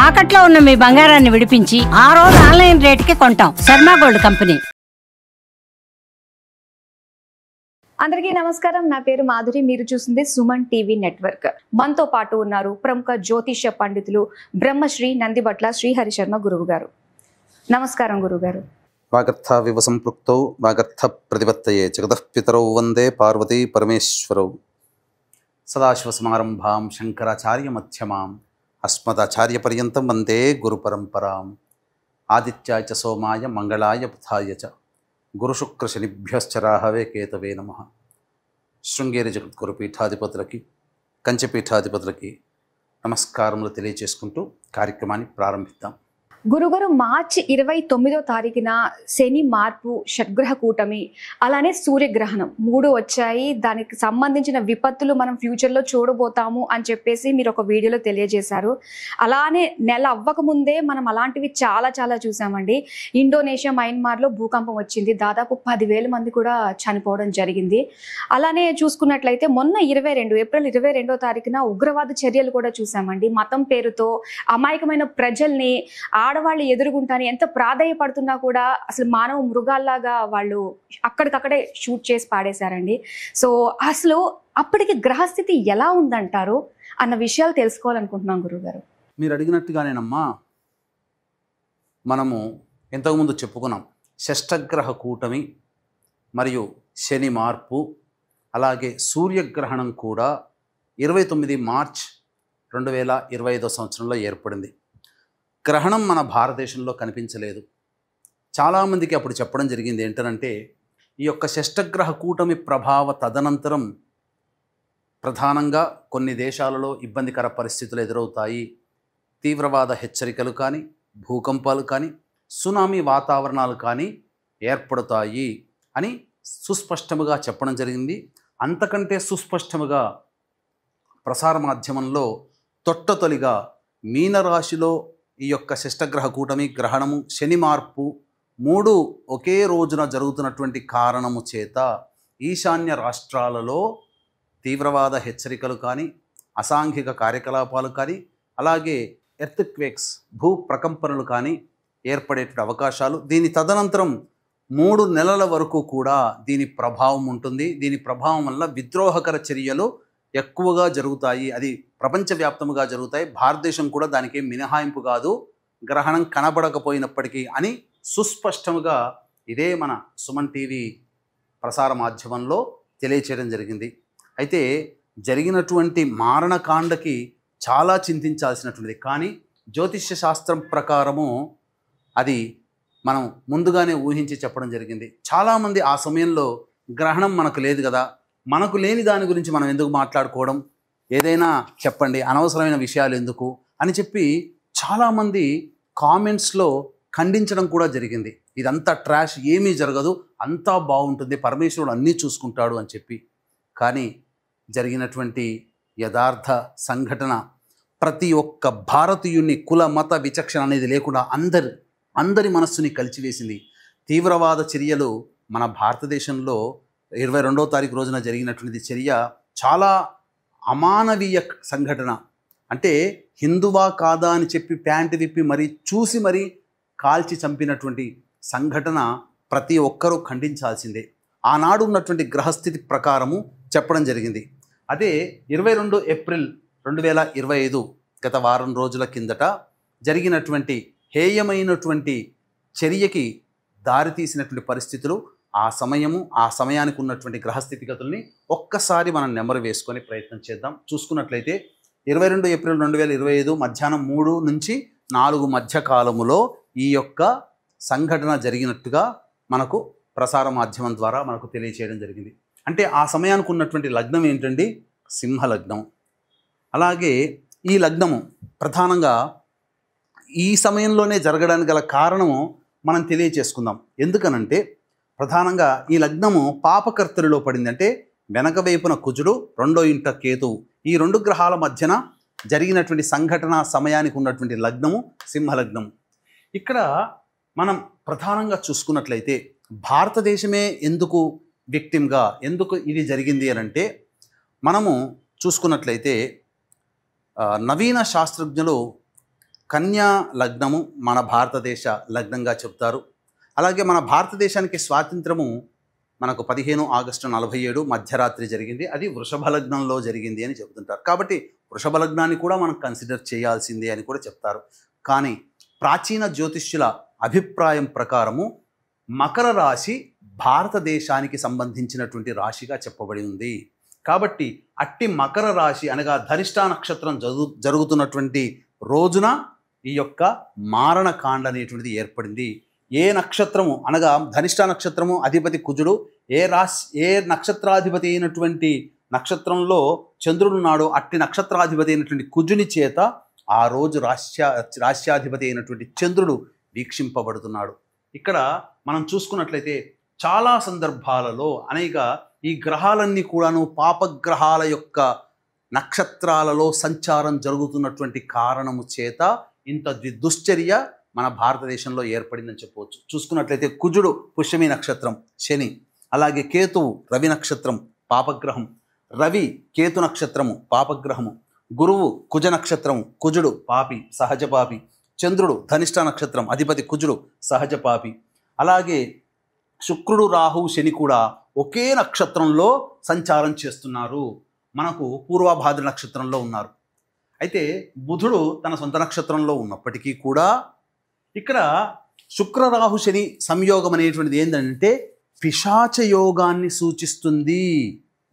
తాకట్లో ఉన్న మీ బంగారాన్ని విడిపించి ఆ రోజు ఆన్లైన్ రేటుకి కొంటాం. Sharma gold company. అందరికీ నమస్కారం. నా పేరు మాధురి. మీరు చూస్తుంది సుమన్ టీవీ నెట్వర్క్. మనతో పాటు ఉన్నారు ప్రముఖ జ్యోతిష్య పండితులు బ్రహ్మశ్రీ నందిబట్ల శ్రీహరి శర్మ గురువు గారు. నమస్కారం గురుగారు. వాగర్థ వివ సంపృక్తౌ వాగర్థ ప్రతిపత్తయే జగతః పితరౌ వందే పార్వతీ పరమేశ్వరౌ. సదాశివసమారంభాం శంకరాచార్య మధ్యమాం అస్మదాచార్య పర్యంతం వందే గురు పరంపరాం. ఆదిత్యాయ చ సోమాయ మంగళాయ బుధాయ చ గురుశుక్ర శనిభ్యశ్చ రాహవే కేతవే నమః. శృంగేరి జగద్గురు పీఠాధిపతులకి కంచెపీఠాధిపతులకి నమస్కారములు తెలియచేసుకుంటూ కార్యక్రమాన్ని ప్రారంభిద్దాం. గురుగారు, మార్చి 29వ తారీఖున శని మార్పు, షడ్గ్రహ కూటమి, అలానే సూర్యగ్రహణం 3 వచ్చాయి. దానికి సంబంధించిన విపత్తులు మనం ఫ్యూచర్లో చూడబోతాము అని చెప్పేసి మీరు ఒక వీడియోలో తెలియజేశారు. అలానే నెల అవ్వకముందే మనం అలాంటివి చాలా చాలా చూసామండి. ఇండోనేషియా మయన్మార్లో భూకంపం వచ్చింది. దాదాపు 10,000 మంది కూడా చనిపోవడం జరిగింది. అలానే చూసుకున్నట్లయితే మొన్న ఏప్రిల్ 22వ తారీఖున ఉగ్రవాద చర్యలు కూడా చూసామండి. మతం పేరుతో అమాయకమైన ప్రజల్ని, ఆడవాళ్ళు ఎదురుగుంటాని ఎంత ప్రాధాయపడుతున్నా కూడా అసలు మానవ మృగాల్లాగా వాళ్ళు అక్కడికక్కడే షూట్ చేసి పాడేశారండి. సో అసలు అప్పటికి గ్రహస్థితి ఎలా ఉందంటారు అన్న విషయాలు తెలుసుకోవాలనుకుంటున్నాం గురుగారు. మీరు అడిగినట్టుగానేనమ్మా, మనము ఇంతకుముందు చెప్పుకున్నాం షష్టగ్రహ కూటమి మరియు శని మార్పు, అలాగే సూర్యగ్రహణం కూడా 29 మార్చ్ 2025 సంవత్సరంలో ఏర్పడింది. గ్రహణం మన భారతదేశంలో కనిపించలేదు. చాలామందికి అప్పుడు చెప్పడం జరిగింది ఏంటంటే, ఈ యొక్క షష్టగ్రహ కూటమి ప్రభావ తదనంతరం ప్రధానంగా కొన్ని దేశాలలో ఇబ్బందికర పరిస్థితులు ఎదురవుతాయి, తీవ్రవాద హెచ్చరికలు కానీ, భూకంపాలు కానీ, సునామీ వాతావరణాలు కానీ ఏర్పడతాయి అని సుస్పష్టముగా చెప్పడం జరిగింది. అంతకంటే సుస్పష్టముగా ప్రసార మాధ్యమంలో తొట్టతొలిగా మీనరాశిలో ఈ యొక్క షష్టగ్రహ కూటమి, గ్రహణము, శని మార్పు 3 ఒకే రోజున జరుగుతున్నటువంటి కారణము చేత ఈశాన్య రాష్ట్రాలలో తీవ్రవాద హెచ్చరికలు కానీ, అసాంఘిక కార్యకలాపాలు కానీ, అలాగే ఎర్త్క్వేక్స్, భూ ప్రకంపనలు కానీ ఏర్పడేటువంటి అవకాశాలు, దీని తదనంతరం 3 నెలల వరకు కూడా దీని ప్రభావం ఉంటుంది. దీని ప్రభావం వల్ల విద్రోహకర చర్యలు ఎక్కువగా జరుగుతాయి. అది ప్రపంచవ్యాప్తముగా జరుగుతాయి. భారతదేశం కూడా దానికి మినహాయింపు కాదు, గ్రహణం కనబడకపోయినప్పటికీ అని సుస్పష్టముగా ఇదే మన సుమన్ టీవీ ప్రసార మాధ్యమంలో తెలియచేయడం జరిగింది. అయితే జరిగినటువంటి మారణకాండకి చాలా చింతించాల్సినటువంటిది. కానీ జ్యోతిష్య శాస్త్రం ప్రకారము అది మనం ముందుగానే ఊహించి చెప్పడం జరిగింది. చాలామంది ఆ సమయంలో గ్రహణం మనకు లేదు కదా, మనకు లేని దాని గురించి మనం ఎందుకు మాట్లాడుకోవడం, ఏదైనా చెప్పండి, అనవసరమైన విషయాలు ఎందుకు అని చెప్పి చాలామంది కామెంట్స్లో ఖండించడం కూడా జరిగింది. ఇదంతా ట్రాష్, ఏమీ జరగదు, అంతా బాగుంటుంది, పరమేశ్వరుడు అన్నీ చూసుకుంటాడు అని చెప్పి. కానీ జరిగినటువంటి యథార్థ సంఘటన ప్రతి ఒక్క భారతీయుని కుల మత విచక్షణ అనేది లేకుండా అందరి మనస్సుని కలిచివేసింది. తీవ్రవాద చర్యలు మన భారతదేశంలో 22వ తారీఖు రోజున జరిగినటువంటి చర్య చాలా అమానవీయ సంఘటన. అంటే హిందువా కాదా అని చెప్పి ప్యాంటు విప్పి మరీ చూసి మరీ కాల్చి చంపినటువంటి సంఘటన ప్రతి ఒక్కరూ ఖండించాల్సిందే. ఆనాడు ఉన్నటువంటి గ్రహస్థితి ప్రకారము చెప్పడం జరిగింది. అదే 22 ఏప్రిల్ 2025 గత వారం రోజుల కిందట జరిగినటువంటి హేయమైనటువంటి చర్యకి దారితీసినటువంటి పరిస్థితులు, ఆ సమయానికి ఉన్నటువంటి గ్రహస్థితిగతుల్ని ఒక్కసారి మనం నెమరు వేసుకొని ప్రయత్నం చేద్దాం. చూసుకున్నట్లయితే 22 ఏప్రిల్ 2025 మధ్యాహ్నం 3 నుంచి 4 మధ్య కాలములో ఈ యొక్క సంఘటన జరిగినట్టుగా మనకు ప్రసార మాధ్యమం ద్వారా మనకు తెలియచేయడం జరిగింది. అంటే ఆ సమయానికి ఉన్నటువంటి లగ్నం ఏంటండి? సింహ లగ్నం. అలాగే ఈ లగ్నము ప్రధానంగా ఈ సమయంలోనే జరగడానికి గల కారణము మనం తెలియచేసుకుందాం. ఎందుకనంటే ప్రధానంగా ఈ లగ్నము పాపకర్తరిలో పడింది. అంటే వెనక వైపున కుజుడు, 2వ ఇంట కేతువు, ఈ 2 గ్రహాల మధ్యన జరిగినటువంటి సంఘటన సమయానికి ఉన్నటువంటి లగ్నము సింహలగ్నము. ఇక్కడ మనం ప్రధానంగా చూసుకున్నట్లయితే భారతదేశమే ఎందుకు విక్టిమ్గా, ఎందుకు ఇది జరిగింది అని అంటే, మనము చూసుకున్నట్లయితే నవీన శాస్త్రజ్ఞులు కన్యా లగ్నము మన భారతదేశ లగ్నంగా చెప్తారు. అలాగే మన భారతదేశానికి స్వాతంత్రము మనకు 15 ఆగస్టు 47 మధ్యరాత్రి జరిగింది. అది వృషభ లగ్నంలో జరిగింది అని చెబుతుంటారు. కాబట్టి వృషభ లగ్నాన్ని కూడా మనం కన్సిడర్ చేయాల్సిందే అని కూడా చెప్తారు. కానీ ప్రాచీన జ్యోతిష్యుల అభిప్రాయం ప్రకారము మకర రాశి భారతదేశానికి సంబంధించినటువంటి రాశిగా చెప్పబడి ఉంది. కాబట్టి అట్టి మకర రాశి అనగా ధనిష్ట నక్షత్రం జరుగుతున్నటువంటి రోజున ఈ యొక్క మారణకాండ అనేటువంటిది ఏర్పడింది. ఏ నక్షత్రము అనగా ధనిష్ట నక్షత్రము అధిపతి కుజుడు, ఏ నక్షత్రాధిపతి అయినటువంటి నక్షత్రంలో చంద్రుడు ఉన్నాడో అట్టి నక్షత్రాధిపతి అయినటువంటి కుజుని చేత ఆ రోజు రాశ్యాధిపతి అయినటువంటి చంద్రుడు వీక్షింపబడుతున్నాడు. ఇక్కడ మనం చూసుకున్నట్లయితే చాలా సందర్భాలలో అనేక ఈ గ్రహాలన్నీ కూడాను పాపగ్రహాల యొక్క నక్షత్రాలలో సంచారం జరుగుతున్నటువంటి కారణము చేత ఇంత దుశ్చర్య మన భారతదేశంలో ఏర్పడిందని చెప్పవచ్చు. చూసుకున్నట్లయితే కుజుడు పుష్యమి నక్షత్రం శని, అలాగే కేతువు రవి నక్షత్రం పాపగ్రహం, రవి కేతు నక్షత్రము పాపగ్రహము, గురువు కుజ నక్షత్రము కుజుడు పాపి సహజ పాపి, చంద్రుడు ధనిష్ట నక్షత్రం అధిపతి కుజుడు సహజ పాపి, అలాగే శుక్రుడు రాహువు శని కూడా ఒకే నక్షత్రంలో సంచారం చేస్తున్నారు. మనకు పూర్వభాద్ర నక్షత్రంలో ఉన్నారు. అయితే బుధుడు తన సొంత నక్షత్రంలో ఉన్నప్పటికీ కూడా ఇక్కడ శుక్రరాహు శని సంయోగం అనేటువంటిది ఏంటంటే పిశాచ యోగాన్ని సూచిస్తుంది.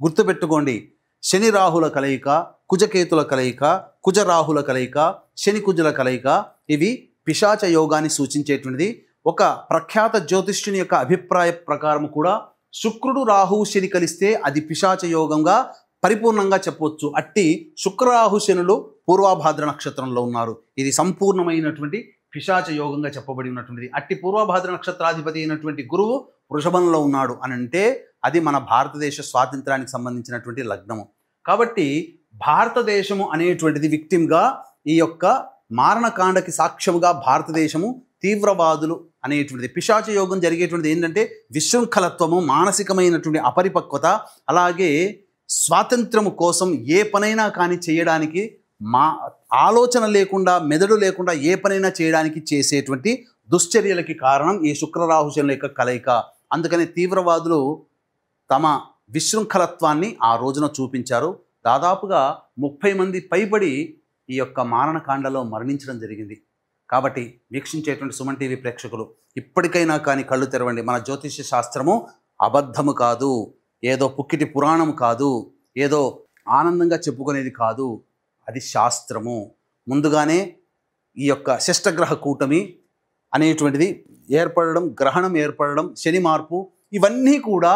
గుర్తుపెట్టుకోండి, శని రాహుల కలయిక, కుజకేతుల కలయిక, కుజరాహుల కలయిక, శని కుజుల కలయిక ఇవి పిశాచ యోగాన్ని సూచించేటువంటిది. ఒక ప్రఖ్యాత జ్యోతిష్యుని యొక్క అభిప్రాయ ప్రకారం కూడా శుక్రుడు రాహువు శని కలిస్తే అది పిశాచ యోగంగా పరిపూర్ణంగా చెప్పవచ్చు. అట్టి శుక్రరాహు శనులు పూర్వభాద్ర నక్షత్రంలో ఉన్నారు. ఇది సంపూర్ణమైనటువంటి పిశాచ యోగంగా చెప్పబడి ఉన్నటువంటిది. అట్టి పూర్వభాద్ర నక్షత్రాధిపతి అయినటువంటి గురువు వృషభంలో ఉన్నాడు అని అంటే అది మన భారతదేశ స్వాతంత్రానికి సంబంధించినటువంటి లగ్నము. కాబట్టి భారతదేశము అనేటువంటిది విక్టిమ్గా ఈ యొక్క మారణకాండకి సాక్ష్యముగా భారతదేశము తీవ్రవాదులు అనేటువంటిది పిశాచ యోగం జరిగేటువంటిది ఏంటంటే విశృంఖలత్వము, మానసికమైనటువంటి అపరిపక్వత, అలాగే స్వాతంత్రము కోసం ఏ పనైనా కానీ చేయడానికి ఆలోచన లేకుండా, మెదడు లేకుండా ఏ పనైనా చేయడానికి చేసేటువంటి దుశ్చర్యలకి కారణం ఈ శుక్రరాహుశనుల యొక్క కలయిక. అందుకని తీవ్రవాదులు తమ విశృంఖలత్వాన్ని ఆ రోజున చూపించారు. దాదాపుగా 30 మంది పైబడి ఈ యొక్క మారణకాండలో మరణించడం జరిగింది. కాబట్టి వీక్షించేటువంటి సుమన్ టీవీ ప్రేక్షకులు ఇప్పటికైనా కానీ కళ్ళు తెరవండి. మన జ్యోతిష్య శాస్త్రము అబద్ధము కాదు, ఏదో పుక్కిటి పురాణము కాదు, ఏదో ఆనందంగా చెప్పుకునేది కాదు, అది శాస్త్రము. ముందుగానే ఈ యొక్క శిష్టగ్రహ కూటమి అనేటువంటిది ఏర్పడడం, గ్రహణం ఏర్పడడం, శని మార్పు ఇవన్నీ కూడా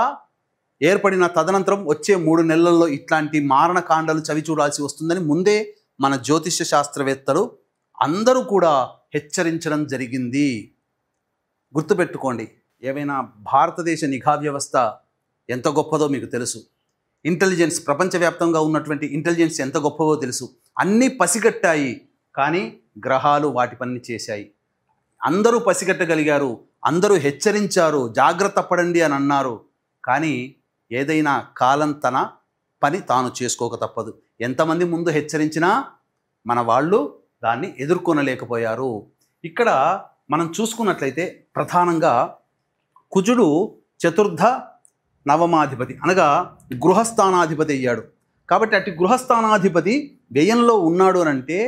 ఏర్పడిన తదనంతరం వచ్చే 3 నెలల్లో ఇట్లాంటి మారణకాండలు చవి చూడాల్సి వస్తుందని ముందే మన జ్యోతిష్య శాస్త్రవేత్తలు అందరూ కూడా హెచ్చరించడం జరిగింది. గుర్తుపెట్టుకోండి, ఏవైనా భారతదేశ నిఘా వ్యవస్థ ఎంత గొప్పదో మీకు తెలుసు. ఇంటెలిజెన్స్, ప్రపంచవ్యాప్తంగా ఉన్నటువంటి ఇంటెలిజెన్స్ ఎంత గొప్పదో తెలుసు. అన్నీ పసిగట్టాయి, కానీ గ్రహాలు వాటి పని చేశాయి. అందరూ పసిగట్టగలిగారు, అందరూ హెచ్చరించారు, జాగ్రత్త పడండి అని అన్నారు. కానీ ఏదైనా కాలం తన పని తాను చేసుకోక తప్పదు. ఎంతమంది ముందు హెచ్చరించినా మన వాళ్ళు దాన్ని ఎదుర్కొనలేకపోయారు. ఇక్కడ మనం చూసుకున్నట్లయితే ప్రధానంగా కుజుడు చతుర్థ నవమాధిపతి అనగా గృహస్థానాధిపతి అయ్యాడు. కాబట్టి అట్టి గృహస్థానాధిపతి వ్యయంలో ఉన్నాడు అని అంటే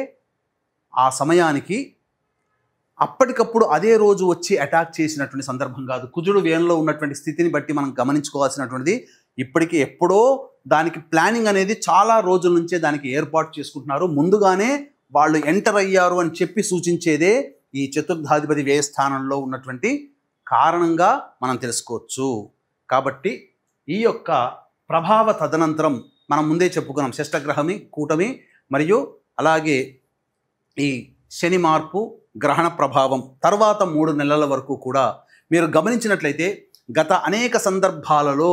ఆ సమయానికి అప్పటికప్పుడు అదే రోజు వచ్చి అటాక్ చేసినటువంటి సందర్భం కాదు. కుజుడు వ్యయంలో ఉన్నటువంటి స్థితిని బట్టి మనం గమనించుకోవాల్సినటువంటిది ఇప్పటికీ ఎప్పుడో దానికి ప్లానింగ్ అనేది చాలా రోజుల నుంచే దానికి ఏర్పాటు చేసుకుంటున్నారు. ముందుగానే వాళ్ళు ఎంటర్ అయ్యారు అని చెప్పి సూచించేదే ఈ చతుర్థాధిపతి వ్యయస్థానంలో ఉన్నటువంటి కారణంగా మనం తెలుసుకోవచ్చు. కాబట్టి ఈ యొక్క ప్రభావ తదనంతరం మనం ముందే చెప్పుకున్నాం, షష్టగ్రహమి కూటమి మరియు అలాగే ఈ శని మార్పు గ్రహణ ప్రభావం తర్వాత 3 నెలల వరకు కూడా మీరు గమనించినట్లయితే గత అనేక సందర్భాలలో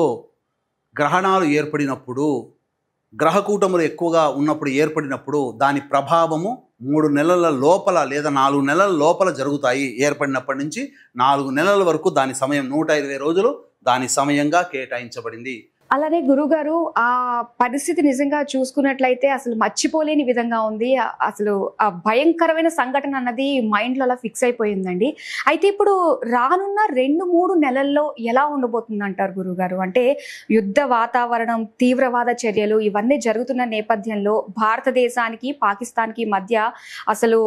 గ్రహణాలు ఏర్పడినప్పుడు, గ్రహకూటములు ఎక్కువగా ఉన్నప్పుడు ఏర్పడినప్పుడు దాని ప్రభావము 3 నెలల లోపల లేదా 4 నెలల లోపల జరుగుతాయి. ఏర్పడినప్పటి నుంచి 4 నెలల వరకు దాని సమయం 120 రోజులు దాని సమయంగా కేటాయించబడింది. అలానే గురుగారు ఆ పరిస్థితి నిజంగా చూసుకున్నట్లయితే అసలు మర్చిపోలేని విధంగా ఉంది. అసలు ఆ భయంకరమైన సంఘటన అన్నది మైండ్‌లో అలా ఫిక్స్ అయిపోయిందండి. అయితే ఇప్పుడు రానున్న 2, 3 నెలల్లో ఎలా ఉండబోతుందంటారు గురుగారు? అంటే యుద్ధ వాతావరణం, తీవ్రవాద చర్యలు ఇవన్నీ జరుగుతున్న నేపథ్యంలో భారతదేశానికి, పాకిస్తాన్‌కి మధ్య అసలు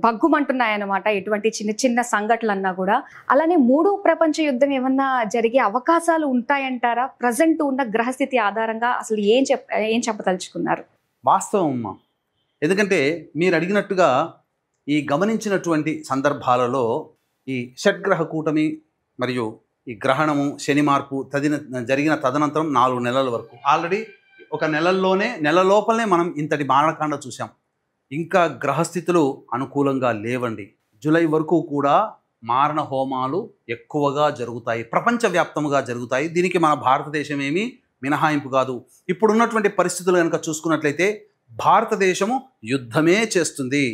భగ్గుమంటున్నాయన్నమాట. ఎటువంటి చిన్న చిన్న సంఘటనలన్నా కూడా. అలానే 3వ ప్రపంచ యుద్ధం ఏమన్నా జరిగే అవకాశాలు ఉంటాయంటారా? ప్రెజెంట్ ఉన్న గ్రహస్థితి ఆధారంగా అసలు ఏం చెప్పదలుచుకున్నారు? వాస్తవం అమ్మా. ఎందుకంటే మీరు అడిగినట్టుగా ఈ గమనించినటువంటి సందర్భాలలో ఈ షడ్గ్రహ కూటమి మరియు ఈ గ్రహణము, శని మార్పు జరిగిన తదనంతరం 4 నెలల వరకు ఆల్రెడీ ఒక నెల లోపలనే మనం ఇంతటి మారణకాండ చూసాం. ఇంకా గ్రహస్థితులు అనుకూలంగా లేవండి. జూలై వరకు కూడా మారణ హోమాలు ఎక్కువగా జరుగుతాయి, ప్రపంచవ్యాప్తంగా జరుగుతాయి. దీనికి మన భారతదేశం ఏమీ మినహాయింపు కాదు. ఇప్పుడున్నటువంటి పరిస్థితులు కనుక చూసుకున్నట్లయితే భారతదేశము యుద్ధమే చేస్తుంది,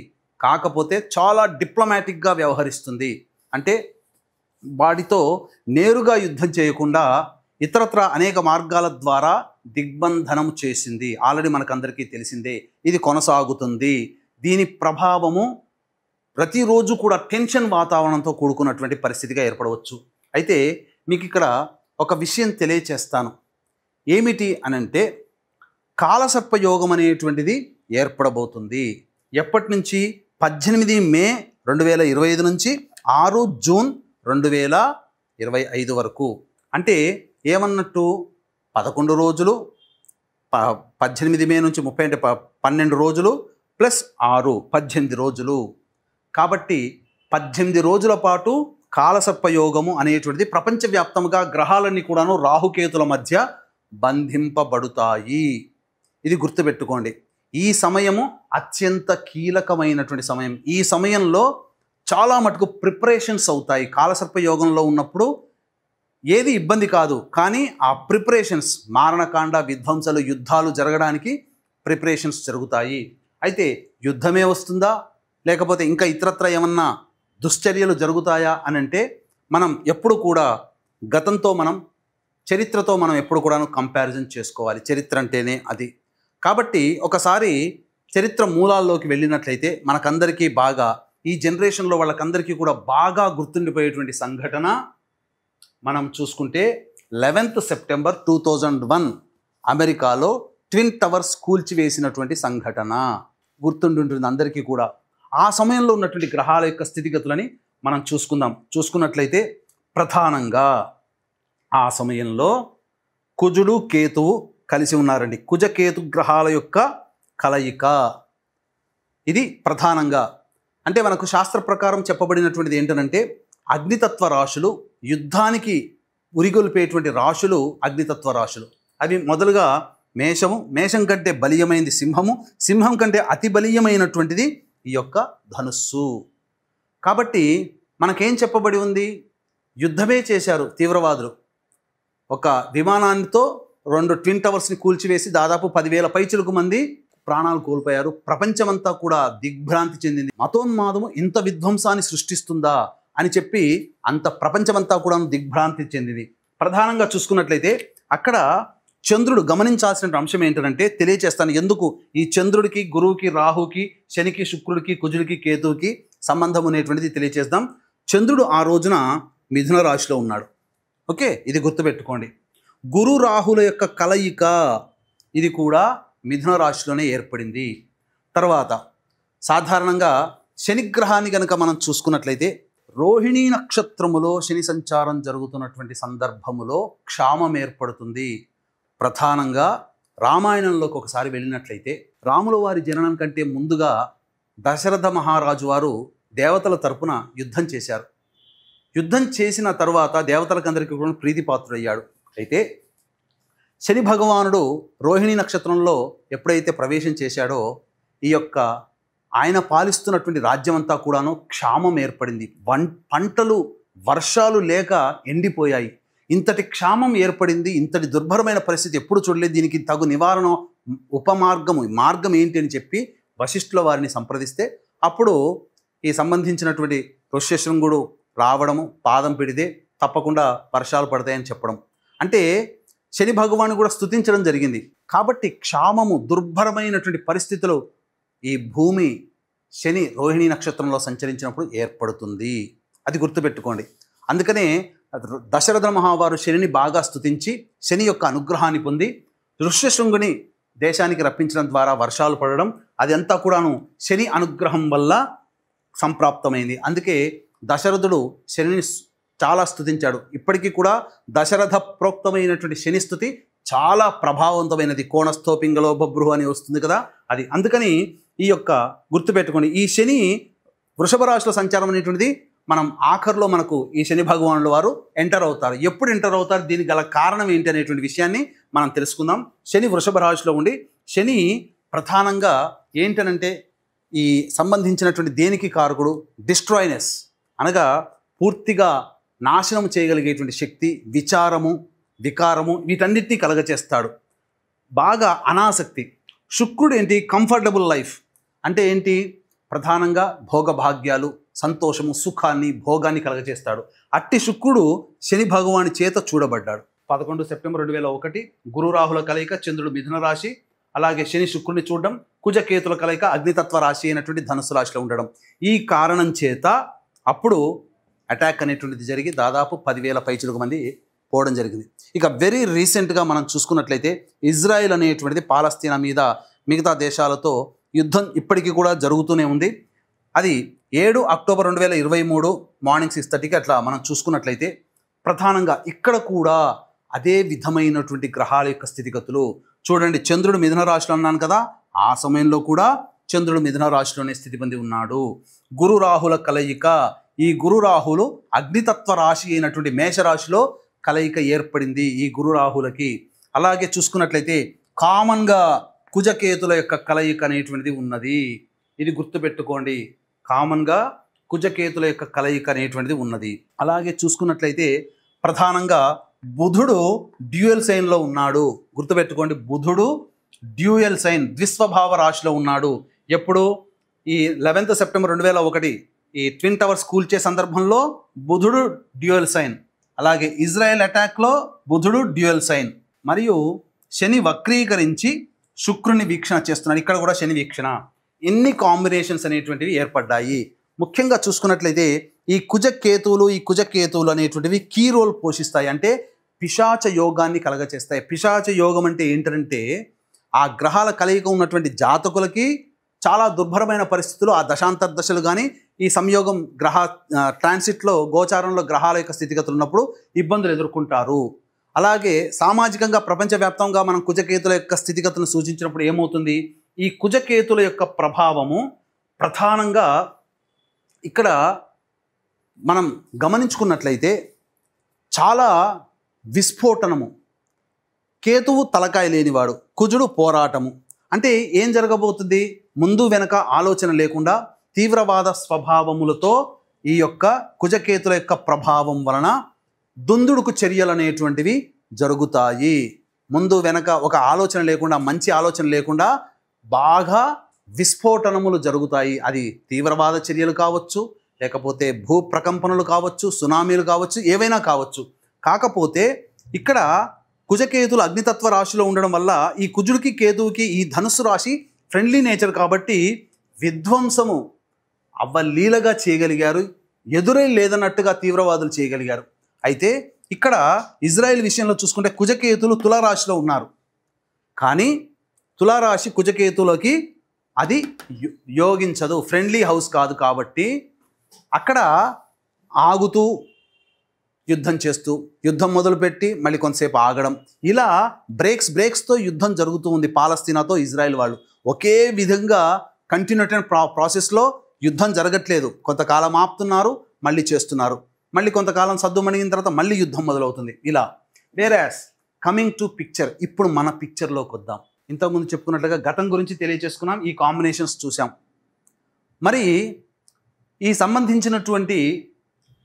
కాకపోతే చాలా డిప్లొమాటిక్గా వ్యవహరిస్తుంది. అంటే వాటితో నేరుగా యుద్ధం చేయకుండా ఇతరత్ర అనేక మార్గాల ద్వారా దిగ్బంధనం చేసింది. ఆల్రెడీ మనకందరికీ తెలిసిందే. ఇది కొనసాగుతుంది. దీని ప్రభావము ప్రతిరోజు కూడా టెన్షన్ వాతావరణంతో కూడుకున్నటువంటి పరిస్థితిగా ఏర్పడవచ్చు. అయితే మీకు ఇక్కడ ఒక విషయం తెలియచేస్తాను. ఏమిటి అనంటే కాలసర్ప యోగం అనేటువంటిది ఏర్పడబోతుంది. ఎప్పటి నుంచి? 18 మే 2025 నుంచి 6 జూన్ 2025 వరకు. అంటే ఏమన్నట్టు 11 రోజులు, 18 మే నుంచి 30 అంటే 12 రోజులు ప్లస్ 6 18 రోజులు. కాబట్టి 18 రోజుల పాటు కాలసర్పయోగము అనేటువంటిది ప్రపంచవ్యాప్తంగా గ్రహాలన్నీ కూడాను రాహుకేతుల మధ్య బంధింపబడుతాయి. ఇది గుర్తుపెట్టుకోండి. ఈ సమయము అత్యంత కీలకమైనటువంటి సమయం. ఈ సమయంలో చాలా మటుకు ప్రిపరేషన్స్ అవుతాయి. కాలసర్పయోగంలో ఉన్నప్పుడు ఏది ఇబ్బంది కాదు, కానీ ఆ ప్రిపరేషన్స్, మారణకాండ, విధ్వంసాలు, యుద్ధాలు జరగడానికి ప్రిపరేషన్స్ జరుగుతాయి. అయితే యుద్ధమే వస్తుందా, లేకపోతే ఇంకా ఇతరత్ర ఏమన్నా దుశ్చర్యలు జరుగుతాయా అని అంటే మనం ఎప్పుడు కూడా గతంతో చరిత్రతో మనం ఎప్పుడు కూడా కంపారిజన్ చేసుకోవాలి. చరిత్ర అంటేనే అది. కాబట్టి ఒకసారి చరిత్ర మూలాల్లోకి వెళ్ళినట్లయితే మనకందరికీ బాగా, ఈ జనరేషన్లో వాళ్ళకందరికీ కూడా బాగా గుర్తుండిపోయేటువంటి సంఘటన మనం చూసుకుంటే 11th సెప్టెంబర్ 2001 అమెరికాలో ట్విన్ టవర్స్ కూల్చివేసినటువంటి సంఘటన గుర్తుండుంటుంది అందరికీ కూడా. ఆ సమయంలో ఉన్నటువంటి గ్రహాల యొక్క స్థితిగతులని మనం చూసుకున్నట్లయితే ప్రధానంగా ఆ సమయంలో కుజుడు, కేతువు కలిసి ఉన్నారండి. కుజకేతు గ్రహాల యొక్క కలయిక ఇది ప్రధానంగా. అంటే మనకు శాస్త్ర ప్రకారం చెప్పబడినటువంటిది ఏంటంటే అగ్నితత్వ రాశులు, యుద్ధానికి ఉరిగొల్పేటువంటి రాశులు అగ్నితత్వ రాశులు. అవి మొదలుగా మేషం కంటే బలీయమైనది సింహము, సింహం కంటే అతి బలీయమైనటువంటిది ఈ యొక్క ధనుస్సు. కాబట్టి మనకేం చెప్పబడి ఉంది? యుద్ధమే చేశారు తీవ్రవాదులు. ఒక విమానానితో 2 ట్విన్ టవర్స్ని కూల్చివేసి దాదాపు 10,000 పైచిలకు మంది ప్రాణాలు కోల్పోయారు. ప్రపంచమంతా కూడా దిగ్భ్రాంతి చెందింది. మతోన్మాదము ఇంత విధ్వంసాన్ని సృష్టిస్తుందా అని చెప్పి అంత ప్రపంచమంతా కూడా దిగ్భ్రాంతి చెందింది. ప్రధానంగా చూసుకున్నట్లయితే అక్కడ చంద్రుడు గమనించాల్సిన అంశం ఏంటంటే తెలియచేస్తాను. ఎందుకు ఈ చంద్రుడికి, గురువుకి, రాహుకి, శనికి, శుక్రుడికి, కుజుడికి, కేతువుకి సంబంధం అనేటువంటిది తెలియచేద్దాం. చంద్రుడు ఆ రోజున మిథున రాశిలో ఉన్నాడు. ఓకే, ఇది గుర్తుపెట్టుకోండి. గురు రాహుల యొక్క కలయిక ఇది కూడా మిథున రాశిలోనే ఏర్పడింది. తర్వాత సాధారణంగా శనిగ్రహాన్ని కనుక మనం చూసుకున్నట్లయితే రోహిణీ నక్షత్రములో శని సంచారం జరుగుతున్నటువంటి సందర్భములో క్షామం ఏర్పడుతుంది. ప్రధానంగా రామాయణంలోకి ఒకసారి వెళ్ళినట్లయితే రాముల వారి జననం కంటే ముందుగా దశరథ మహారాజు వారు దేవతల తరపున యుద్ధం చేశారు. యుద్ధం చేసిన తర్వాత దేవతలకందరికీ కూడా ప్రీతిపాత్రుడయ్యాడు. అయితే శని భగవానుడు రోహిణీ నక్షత్రంలో ఎప్పుడైతే ప్రవేశం చేశాడో ఈ యొక్క ఆయన పాలిస్తున్నటువంటి రాజ్యమంతా కూడాను క్షామం ఏర్పడింది. పంటలు, వర్షాలు లేక ఎండిపోయాయి. ఇంతటి క్షామం ఏర్పడింది. ఇంతటి దుర్భరమైన పరిస్థితి ఎప్పుడు చూడలేదు. దీనికి తగు నివారణ మార్గం ఏంటి అని చెప్పి వశిష్ఠుల వారిని సంప్రదిస్తే అప్పుడు ఈ సంబంధించినటువంటి ఋష్యశృంగుడు రావడము, పాదం పెడితే తప్పకుండా వర్షాలు పడతాయని చెప్పడం. అంటే శని భగవాను కూడా స్తుతించడం జరిగింది. కాబట్టి క్షామము, దుర్భరమైనటువంటి పరిస్థితులు ఈ భూమి శని రోహిణి నక్షత్రంలో సంచరించినప్పుడు ఏర్పడుతుంది. అది గుర్తుపెట్టుకోండి. అందుకనే దశరథ మహావారు శనిని బాగా స్తుతించి శని యొక్క అనుగ్రహాన్ని పొంది ఋష్యశృంగుని దేశానికి రప్పించడం ద్వారా వర్షాలు పడడం, అదంతా కూడాను శని అనుగ్రహం వల్ల సంప్రాప్తమైంది. అందుకే దశరథుడు శనిని చాలా స్తుతించాడు. ఇప్పటికీ కూడా దశరథ ప్రోక్తమైనటువంటి శని స్తుతి చాలా ప్రభావవంతమైనది. కోణస్థోపింగలో బభ్రుహు అని వస్తుంది కదా, అది. అందుకని ఈ యొక్క గుర్తుపెట్టుకోండి, ఈ శని వృషభ రాశిలో సంచారం అనేటువంటిది మనం ఆఖరిలో మనకు ఈ శని భగవానుల వారు ఎంటర్ అవుతారు. ఎప్పుడు ఎంటర్ అవుతారు, దీనికి గల కారణం ఏంటి అనేటువంటి విషయాన్ని మనం తెలుసుకుందాం. శని వృషభ రాశిలో ఉండి, శని ప్రధానంగా ఏంటనంటే ఈ సంబంధించినటువంటి దేనికి కారకుడు, డిస్ట్రాయినెస్ అనగా పూర్తిగా నాశనం చేయగలిగేటువంటి శక్తి, విచారము, వికారము, వీటన్నిటినీ కలగచేస్తాడు. బాగా అనాసక్తి. శుక్రుడు ఏంటి, కంఫర్టబుల్ లైఫ్ అంటే ఏంటి, ప్రధానంగా భోగభాగ్యాలు, సంతోషము, సుఖాన్ని, భోగాన్ని కలగచేస్తాడు. అట్టి శుక్రుడు శని భగవాని చేత చూడబడ్డాడు. 11 సెప్టెంబర్ 2001 గురు రాహుల కలయిక, చంద్రుడు మిథున రాశి, అలాగే శని శుక్రుడిని చూడడం, కుజకేతుల కలయిక అగ్నితత్వ రాశి అయినటువంటి ధనుసు రాశిలో ఉండడం. ఈ కారణం చేత అప్పుడు అటాక్ అనేటువంటిది జరిగి దాదాపు 10,000 పైచులకు మంది పోవడం జరిగింది. ఇక వెరీ రీసెంట్గా మనం చూసుకున్నట్లయితే ఇజ్రాయెల్ అనేటువంటిది పాలస్తీనా మీద మిగతా దేశాలతో యుద్ధం ఇప్పటికీ కూడా జరుగుతూనే ఉంది. అది 7 అక్టోబర్ 2023 మార్నింగ్ 6:30కి అట్లా మనం చూసుకున్నట్లయితే ప్రధానంగా ఇక్కడ కూడా అదే విధమైనటువంటి గ్రహాల యొక్క స్థితిగతులు చూడండి. చంద్రుడు మిథున రాశిలో అన్నాను కదా, ఆ సమయంలో కూడా చంద్రుడు మిథున రాశిలోనే స్థితి పొంది ఉన్నాడు. గురు రాహుల కలయిక, ఈ గురు రాహులు అగ్నితత్వ రాశి అయినటువంటి మేషరాశిలో కలయిక ఏర్పడింది ఈ గురు రాహులకి. అలాగే చూసుకున్నట్లయితే కామన్గా కుజకేతుల యొక్క కలయిక అనేటువంటిది ఉన్నది. ఇది గుర్తుపెట్టుకోండి, కామన్గా కుజకేతుల యొక్క కలయిక అనేటువంటిది ఉన్నది. అలాగే చూసుకున్నట్లయితే ప్రధానంగా బుధుడు డ్యూయల్ సైన్లో ఉన్నాడు. గుర్తుపెట్టుకోండి, బుధుడు డ్యూయల్ సైన్, ద్విస్వభావ రాశిలో ఉన్నాడు. ఎప్పుడు, ఈ 11 సెప్టెంబర్ 2001 ఈ ట్విన్ టవర్స్ కూల్చే సందర్భంలో బుధుడు డ్యూయల్ సైన్. అలాగే ఇజ్రాయెల్ అటాక్లో బుధుడు డ్యూయల్ సైన్. మరియు శని వక్రీకరించి శుక్రుని వీక్షణ చేస్తున్నాడు. ఇక్కడ కూడా శని వీక్షణ. ఎన్ని కాంబినేషన్స్ అనేటువంటివి ఏర్పడ్డాయి. ముఖ్యంగా చూసుకున్నట్లయితే ఈ కుజకేతువులు అనేటువంటివి కీ రోల్ పోషిస్తాయి. అంటే పిశాచ యోగాన్ని కలగచేస్తాయి. పిశాచ యోగం అంటే ఏంటంటే ఆ గ్రహాల కలయిక ఉన్నటువంటి జాతకులకి చాలా దుర్భరమైన పరిస్థితులు, ఆ దశాంతర దశలు కానీ ఈ సంయోగం గ్రహ ట్రాన్సిట్లో గోచారంలో గ్రహాల యొక్క స్థితిగతులు ఉన్నప్పుడు ఇబ్బందులు ఎదుర్కొంటారు. అలాగే సామాజికంగా ప్రపంచవ్యాప్తంగా మనం కుజకేతుల యొక్క స్థితిగతులను సూచించినప్పుడు ఏమవుతుంది, ఈ కుజకేతుల యొక్క ప్రభావము ప్రధానంగా ఇక్కడ మనం గమనించుకున్నట్లయితే చాలా విస్ఫోటనము. కేతువు తలకాయ లేనివాడు, కుజుడు పోరాటము. అంటే ఏం జరగబోతుంది, ముందు వెనక ఆలోచన లేకుండా తీవ్రవాద స్వభావములతో ఈ యొక్క కుజకేతుల యొక్క ప్రభావం వలన దుందుడుకు చర్యలు అనేటువంటివి జరుగుతాయి. ముందు వెనక ఒక ఆలోచన లేకుండా, మంచి ఆలోచన లేకుండా బాగా విస్ఫోటనములు జరుగుతాయి. అది తీవ్రవాద చర్యలు కావచ్చు, లేకపోతే భూ ప్రకంపనలు కావచ్చు, సునామీలు కావచ్చు, ఏవైనా కావచ్చు. కాకపోతే ఇక్కడ కుజకేతులు అగ్నితత్వ రాశిలో ఉండడం వల్ల ఈ కుజుడికి కేతువుకి ఈ ధనుస్సు రాశి ఫ్రెండ్లీ నేచర్ కాబట్టి విధ్వంసము అవ్వలీలగా చేయగలిగారు. ఎదురై లేదన్నట్టుగా తీవ్రవాదులు చేయగలిగారు. అయితే ఇక్కడ ఇజ్రాయెల్ విషయంలో చూసుకుంటే కుజకేతులు తులారాశిలో ఉన్నారు. కానీ తులారాశి కుజకేతులకి అది యోగించదు, ఫ్రెండ్లీ హౌస్ కాదు. కాబట్టి అక్కడ ఆగుతూ యుద్ధం చేస్తూ, యుద్ధం మొదలుపెట్టి మళ్ళీ కొంతసేపు ఆగడం, ఇలా బ్రేక్స్తో యుద్ధం జరుగుతూ ఉంది పాలస్తీనాతో ఇజ్రాయెల్ వాళ్ళు. ఒకే విధంగా కంటిన్యూటెడ్ ప్రాసెస్లో యుద్ధం జరగట్లేదు. కొంతకాలం ఆపుతున్నారు, మళ్ళీ చేస్తున్నారు, మళ్ళీ కొంతకాలం సద్దుమణిగిన తర్వాత మళ్ళీ యుద్ధం మొదలవుతుంది. ఇలా వేరాస్ కమింగ్ టు పిక్చర్. ఇప్పుడు మన పిక్చర్లోకి వద్దాం. ఇంతకుముందు చెప్పుకున్నట్లుగా గతం గురించి తెలియజేసుకున్నాం, ఈ కాంబినేషన్స్ చూసాం. మరి ఈ సంబంధించినటువంటి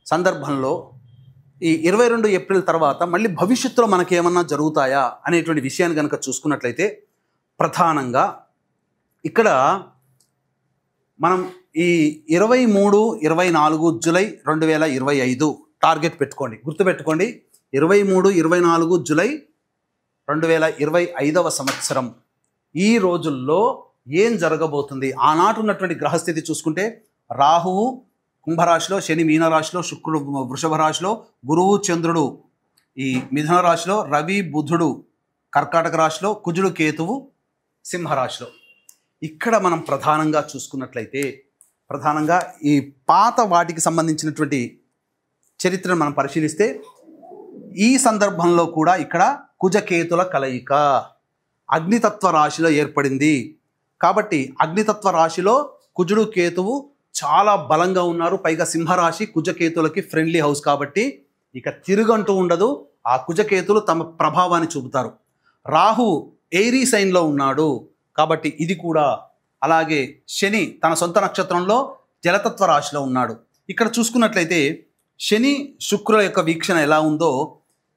సందర్భంలో ఈ 22 ఏప్రిల్ తర్వాత మళ్ళీ భవిష్యత్తులో మనకేమన్నా జరుగుతాయా అనేటువంటి విషయాన్ని కనుక చూసుకున్నట్లయితే ప్రధానంగా ఇక్కడ మనం ఈ 23-24 జూలై 2025 టార్గెట్ పెట్టుకోండి, గుర్తుపెట్టుకోండి. 23-24 జూలై 2025వ సంవత్సరం ఈ రోజుల్లో ఏం జరగబోతుంది? ఆనాటి ఉన్నటువంటి గ్రహస్థితి చూసుకుంటే రాహువు కుంభరాశిలో, శని మీనరాశిలో, శుక్రుడు వృషభ రాశిలో, గురువు చంద్రుడు ఈ మిథున రాశిలో, రవి బుధుడు కర్కాటక రాశిలో, కుజుడు కేతువు సింహరాశిలో. ఇక్కడ మనం ప్రధానంగా చూసుకున్నట్లయితే ప్రధానంగా ఈ పాత వాటికి సంబంధించినటువంటి చరిత్రను మనం పరిశీలిస్తే ఈ సందర్భంలో కూడా ఇక్కడ కుజకేతుల కలయిక అగ్నితత్వ రాశిలో ఏర్పడింది. కాబట్టి అగ్నితత్వ రాశిలో కుజుడు కేతువు చాలా బలంగా ఉన్నారు. పైగా సింహరాశి కుజకేతులకి ఫ్రెండ్లీ హౌస్ కాబట్టి ఇక తిరుగంటూ ఉండదు. ఆ కుజకేతులు తమ ప్రభావాన్ని చూపుతారు. రాహు ఎయిరీ సైన్లో ఉన్నాడు కాబట్టి ఇది కూడా. అలాగే శని తన సొంత నక్షత్రంలో జలతత్వ రాశిలో ఉన్నాడు. ఇక్కడ చూసుకున్నట్లయితే శని శుక్రుల యొక్క వీక్షణ ఎలా ఉందో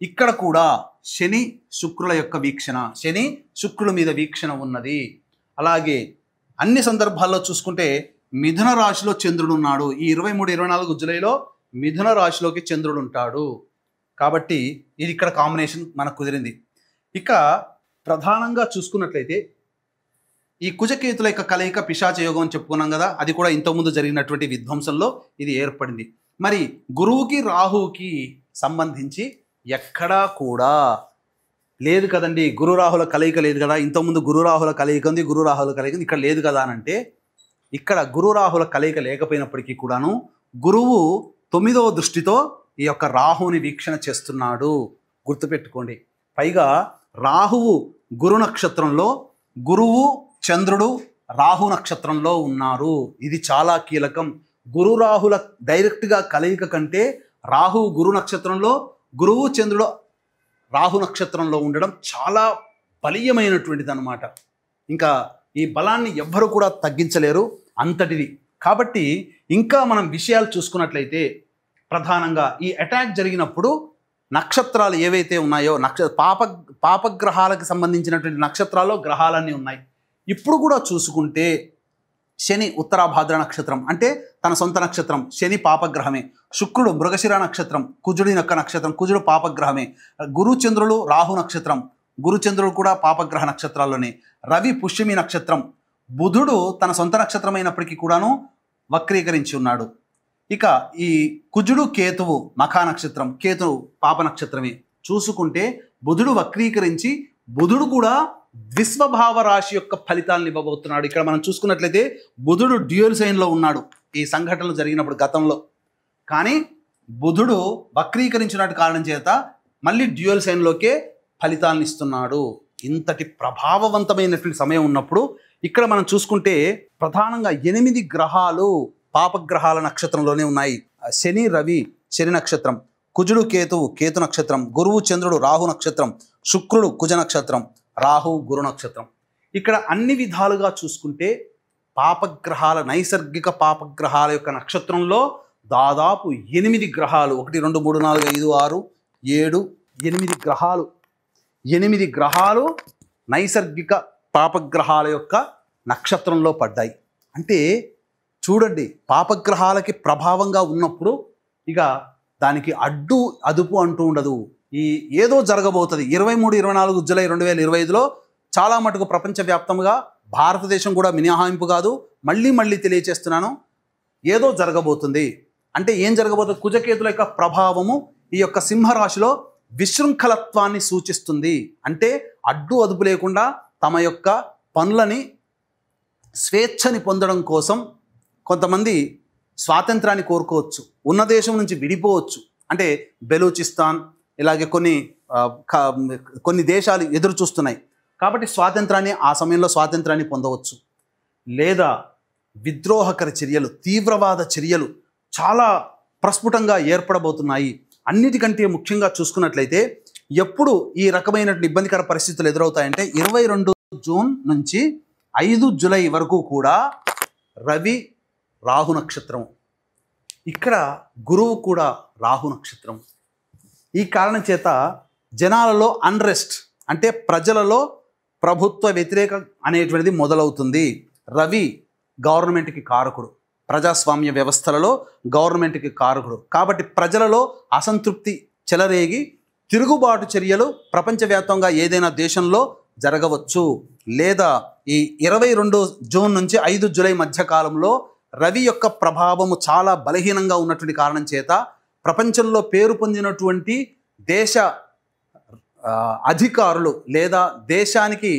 ఇక్కడ కూడా శని శుక్రుల యొక్క వీక్షణ, శని శుక్రుల మీద వీక్షణ ఉన్నది. అలాగే అన్ని సందర్భాల్లో చూసుకుంటే మిథున రాశిలో చంద్రుడు ఉన్నాడు. ఈ 23-24 జూలైలో మిథున రాశిలోకి చంద్రుడు ఉంటాడు. కాబట్టి ఇది ఇక్కడ కాంబినేషన్ మనకు కుదిరింది. ఇక ప్రధానంగా చూసుకున్నట్లయితే ఈ కుజకేతుల యొక్క కలయిక పిశాచ యోగం అని చెప్పుకున్నాం కదా, అది కూడా ఇంతకుముందు జరిగినటువంటి విధ్వంసంలో ఇది ఏర్పడింది. మరి గురువుకి రాహువుకి సంబంధించి ఎక్కడా కూడా లేదు కదండి, గురు రాహుల కలయిక లేదు కదా, ఇంతకుముందు గురు రాహుల కలయిక ఉంది, గురు రాహుల కలయిక ఉంది, ఇక్కడ లేదు కదా అని అంటే ఇక్కడ గురు రాహుల కలయిక లేకపోయినప్పటికీ కూడాను గురువు 9వ దృష్టితో ఈ యొక్క రాహుని వీక్షణ చేస్తున్నాడు. గుర్తుపెట్టుకోండి. పైగా రాహువు గురు నక్షత్రంలో, గురువు చంద్రుడు రాహు నక్షత్రంలో ఉన్నారు. ఇది చాలా కీలకం. గురు రాహుల డైరెక్ట్గా కలయిక కంటే రాహు గురు నక్షత్రంలో, గురువు చంద్రుడు రాహు నక్షత్రంలో ఉండడం చాలా బలీయమైనటువంటిది అన్నమాట. ఇంకా ఈ బలాన్ని ఎవ్వరూ కూడా తగ్గించలేరు, అంతటిది. కాబట్టి ఇంకా మనం విషయాలు చూసుకున్నట్లయితే ప్రధానంగా ఈ అటాక్ జరిగినప్పుడు నక్షత్రాలు ఏవైతే ఉన్నాయో పాపగ్రహాలకు సంబంధించినటువంటి నక్షత్రాల్లో గ్రహాలన్నీ ఉన్నాయి. ఇప్పుడు కూడా చూసుకుంటే శని ఉత్తరాభాద్ర నక్షత్రం అంటే తన సొంత నక్షత్రం, శని పాపగ్రహమే. శుక్రుడు మృగశిర నక్షత్రం, కుజుడి యొక్క నక్షత్రం, కుజుడు పాపగ్రహమే. గురు చంద్రులు రాహు నక్షత్రం, గురుచంద్రుడు కూడా పాపగ్రహ నక్షత్రాల్లోనే. రవి పుష్యమి నక్షత్రం. బుధుడు తన సొంత నక్షత్రం అయినప్పటికీ కూడాను వక్రీకరించి ఉన్నాడు. ఇక ఈ కుజుడు కేతువు మఖా నక్షత్రం, కేతువు పాప నక్షత్రమే. చూసుకుంటే బుధుడు వక్రీకరించి బుధుడు కూడా ద్విస్వభావ రాశి యొక్క ఫలితాలను ఇవ్వబోతున్నాడు. ఇక్కడ మనం చూసుకున్నట్లయితే బుధుడు డ్యూయల్ సైన్లో ఉన్నాడు ఈ సంఘటనలు జరిగినప్పుడు గతంలో. కానీ బుధుడు వక్రీకరించినట్టు కారణం చేత మళ్ళీ డ్యూయల్ సైన్లోకే ఫలితాలను ఇస్తున్నాడు. ఇంతటి ప్రభావవంతమైనటువంటి సమయం ఉన్నప్పుడు ఇక్కడ మనం చూసుకుంటే ప్రధానంగా 8 గ్రహాలు పాపగ్రహాల నక్షత్రంలోనే ఉన్నాయి. శని రవి శని నక్షత్రం, కుజుడు కేతువు కేతు నక్షత్రం, గురువు చంద్రుడు రాహు నక్షత్రం, శుక్రుడు కుజ నక్షత్రం, రాహు గురు నక్షత్రం. ఇక్కడ అన్ని విధాలుగా చూసుకుంటే పాపగ్రహాల నైసర్గిక పాపగ్రహాల యొక్క నక్షత్రంలో దాదాపు 8 గ్రహాలు 1 2 3 4 5 6 7 8 గ్రహాలు 8 గ్రహాలు నైసర్గిక పాపగ్రహాల యొక్క నక్షత్రంలో పడ్డాయి. అంటే చూడండి, పాపగ్రహాలకి ప్రభావంగా ఉన్నప్పుడు ఇక దానికి అడ్డు అదుపు అంటూ ఉండదు. ఈ ఏదో జరగబోతుంది. 23-24 జూలై 2025లో చాలా మటుకు ప్రపంచవ్యాప్తంగా, భారతదేశం కూడా మినహాయింపు కాదు, మళ్ళీ తెలియచేస్తున్నాను, ఏదో జరగబోతుంది. అంటే ఏం జరగబోతుంది? కుజకేతుల యొక్క ప్రభావము ఈ యొక్క సింహరాశిలో విశృంఖలత్వాన్ని సూచిస్తుంది. అంటే అడ్డు అదుపు లేకుండా తమ యొక్క పనులని స్వేచ్ఛని పొందడం కోసం కొంతమంది స్వాతంత్రాన్ని కోరుకోవచ్చు, ఉన్న దేశం నుంచి విడిపోవచ్చు. అంటే బెలూచిస్తాన్ ఇలాగే కొన్ని దేశాలు ఎదురు చూస్తున్నాయి కాబట్టి స్వాతంత్రాన్ని ఆ సమయంలో స్వాతంత్రాన్ని పొందవచ్చు. లేదా విద్రోహకర చర్యలు, తీవ్రవాద చర్యలు చాలా ప్రస్ఫుటంగా ఏర్పడబోతున్నాయి. అన్నిటికంటే ముఖ్యంగా చూసుకున్నట్లయితే ఎప్పుడు ఈ రకమైనటువంటి ఇబ్బందికర పరిస్థితులు ఎదురవుతాయంటే 22 జూన్ నుంచి 5 జూలై వరకు కూడా రవి రాహు నక్షత్రం, ఇక్కడ గురువు కూడా రాహు నక్షత్రం. ఈ కారణం చేత జనాలలో అన్రెస్ట్ అంటే ప్రజలలో ప్రభుత్వ వ్యతిరేకం అనేటువంటిది మొదలవుతుంది. రవి గవర్నమెంట్కి కారకుడు, ప్రజాస్వామ్య వ్యవస్థలలో గవర్నమెంట్కి కారకుడు. కాబట్టి ప్రజలలో అసంతృప్తి చెలరేగి తిరుగుబాటు చర్యలు ప్రపంచవ్యాప్తంగా ఏదైనా దేశంలో జరగవచ్చు. లేదా ఈ 22 జూన్ నుంచి 5 జూలై మధ్య కాలంలో రవి యొక్క ప్రభావము చాలా బలహీనంగా ఉన్నటువంటి కారణం చేత ప్రపంచంలో పేరు పొందినటువంటి దేశ అధికారులు లేదా దేశానికి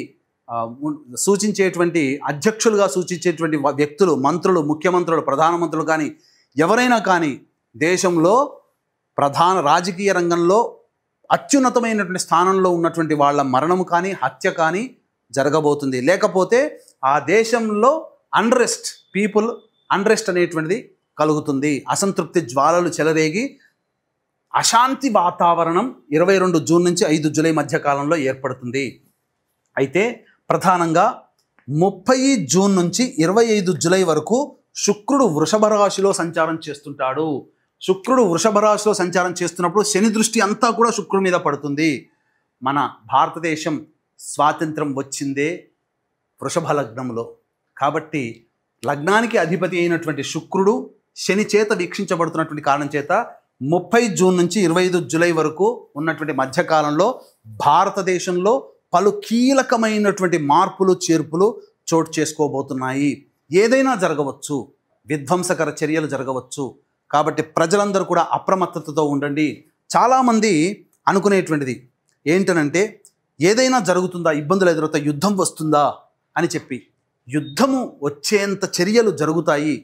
సూచించేటువంటి అధ్యక్షులుగా సూచించేటువంటి వ్యక్తులు, మంత్రులు, ముఖ్యమంత్రులు, ప్రధానమంత్రులు కానీ ఎవరైనా కానీ దేశంలో ప్రధాన రాజకీయ రంగంలో అత్యున్నతమైనటువంటి స్థానంలో ఉన్నటువంటి వాళ్ళ మరణము కానీ హత్య కానీ జరగబోతుంది. లేకపోతే ఆ దేశంలో పీపుల్ అన్రెస్ట్ అనేటువంటిది కలుగుతుంది. అసంతృప్తి జ్వాలలు చెలరేగి అశాంతి వాతావరణం 22 జూన్ నుంచి 5 జూలై మధ్య కాలంలో ఏర్పడుతుంది. అయితే ప్రధానంగా 30 జూన్ నుంచి 25 జూలై వరకు శుక్రుడు వృషభ రాశిలో సంచారం చేస్తుంటాడు. శుక్రుడు వృషభ రాశిలో సంచారం చేస్తున్నప్పుడు శని దృష్టి అంతా కూడా శుక్రుడి మీద పడుతుంది. మన భారతదేశం స్వాతంత్రం వచ్చిందే వృషభ లగ్నంలో. కాబట్టి లగ్నానికి అధిపతి అయినటువంటి శుక్రుడు శని చేత వీక్షించబడుతున్నటువంటి కారణం చేత 30 జూన్ నుంచి 25 జూలై వరకు ఉన్నటువంటి మధ్యకాలంలో భారతదేశంలో పలు కీలకమైనటువంటి మార్పులు చేర్పులు చోటు చేసుకోబోతున్నాయి. ఏదైనా జరగవచ్చు, విధ్వంసకర చర్యలు జరగవచ్చు. కాబట్టి ప్రజలందరూ కూడా అప్రమత్తతతో ఉండండి. చాలామంది అనుకునేటువంటిది ఏంటనంటే ఏదైనా జరుగుతుందా, ఇబ్బందులు ఎదురవుతాయి, యుద్ధం వస్తుందా అని చెప్పి. యుద్ధము వచ్చేంత చర్యలు జరుగుతాయి.